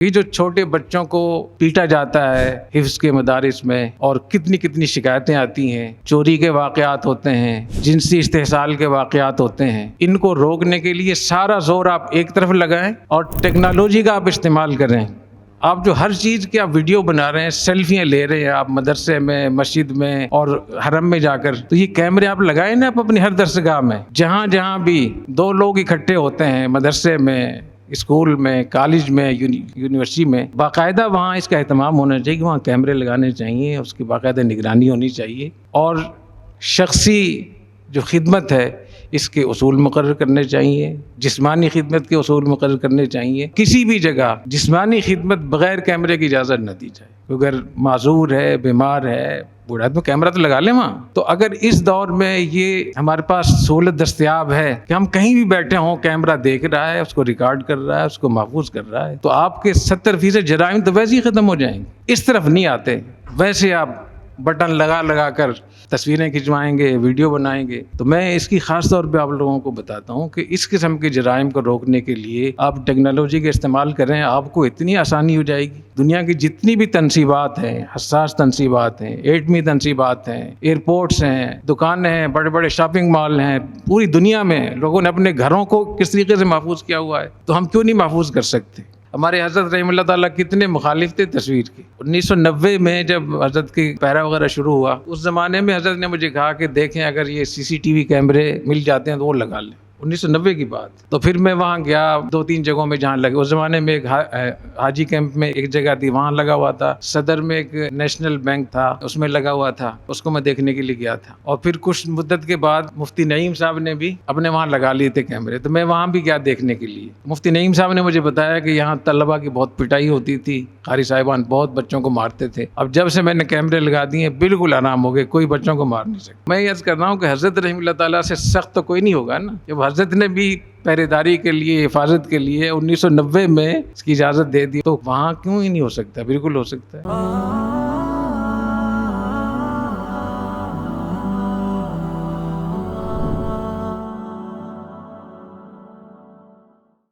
یہ جو چھوٹے بچوں کو پیٹا جاتا ہے حفظ کے مدارس میں، اور کتنی کتنی شکایتیں آتی ہیں، چوری کے واقعات ہوتے ہیں، جنسی استحصال کے واقعات ہوتے ہیں، ان کو روکنے کے لیے سارا زور آپ ایک طرف لگائیں اور ٹیکنالوجی کا آپ استعمال کریں۔ آپ جو ہر چیز کی آپ ویڈیو بنا رہے ہیں، سیلفیاں لے رہے ہیں آپ مدرسے میں، مسجد میں اور حرم میں جا کر، تو یہ کیمرے آپ لگائیں نا آپ اپنی ہر درسگاہ میں، جہاں جہاں بھی دو لوگ اکٹھے ہوتے ہیں، مدرسے میں، اسکول میں، کالج میں، یونیورسٹی میں، باقاعدہ وہاں اس کا اہتمام ہونا چاہیے کہ وہاں کیمرے لگانے چاہیے، اس کی باقاعدہ نگرانی ہونی چاہیے، اور شخصی جو خدمت ہے اس کے اصول مقرر کرنے چاہیے، جسمانی خدمت کے اصول مقرر کرنے چاہیے۔ کسی بھی جگہ جسمانی خدمت بغیر کیمرے کی اجازت نہ دی جائے۔ اگر معذور ہے، بیمار ہے، بوڑھا تو کیمرہ تو لگا لیں وہاں۔ تو اگر اس دور میں یہ ہمارے پاس سہولت دستیاب ہے کہ ہم کہیں بھی بیٹھے ہوں، کیمرہ دیکھ رہا ہے، اس کو ریکارڈ کر رہا ہے، اس کو محفوظ کر رہا ہے، تو آپ کے 70% جرائم تو ویسے ہی ختم ہو جائیں گے۔ اس طرف نہیں آتے، ویسے آپ بٹن لگا کر تصویریں کھنچوائیں گے، ویڈیو بنائیں گے۔ تو میں اس کی خاص طور پہ آپ لوگوں کو بتاتا ہوں کہ اس قسم کے جرائم کو روکنے کے لیے آپ ٹیکنالوجی کا استعمال کریں، آپ کو اتنی آسانی ہو جائے گی۔ دنیا کی جتنی بھی تنصیبات ہیں، حساس تنصیبات ہیں، ایٹمی تنصیبات ہیں، ایئرپورٹس ہیں، دکانیں ہیں، بڑے بڑے شاپنگ مال ہیں، پوری دنیا میں لوگوں نے اپنے گھروں کو کس طریقے سے محفوظ کیا ہوا ہے، تو ہم کیوں نہیں محفوظ کر سکتے؟ ہمارے حضرت رحمہ اللہ تعالیٰ کتنے مخالف تھے تصویر کے۔ 1990 میں جب حضرت کی پیرا وغیرہ شروع ہوا، اس زمانے میں حضرت نے مجھے کہا کہ دیکھیں اگر یہ CCTV کیمرے مل جاتے ہیں تو وہ لگا لیں۔ 1990 کی بات۔ تو پھر میں وہاں گیا 2-3 جگہوں میں جہاں لگے۔ اس زمانے میں ایک حاجی کیمپ میں ایک جگہ تھی، وہاں لگا ہوا تھا۔ صدر میں ایک نیشنل بینک تھا، اس میں لگا ہوا تھا، اس کو میں دیکھنے کے لیے گیا تھا۔ اور پھر کچھ مدت کے بعد مفتی نعیم صاحب نے بھی اپنے وہاں لگا لیے تھے کیمرے، تو میں وہاں بھی گیا دیکھنے کے لیے۔ مفتی نعیم صاحب نے مجھے بتایا کہ یہاں طلبہ کی بہت پٹائی ہوتی تھی، قاری صاحبان بہت بچوں کو مارتے تھے۔ اب جب سے میں نے کیمرے لگا دیے بالکل آرام ہو گئے، کوئی بچوں کو مار نہیں سکتا۔ میں یہ عرض کر رہا ہوں کہ حضرت رحمہ اللہ تعالیٰ سے سخت تو کوئی نہیں ہوگا نا۔ جب حضرت نے بھی پہرے داری کے لیے، حفاظت کے لیے 1990 میں اس کی اجازت دے دی، تو وہاں کیوں ہی نہیں ہو سکتا؟ بالکل ہو سکتا ہے۔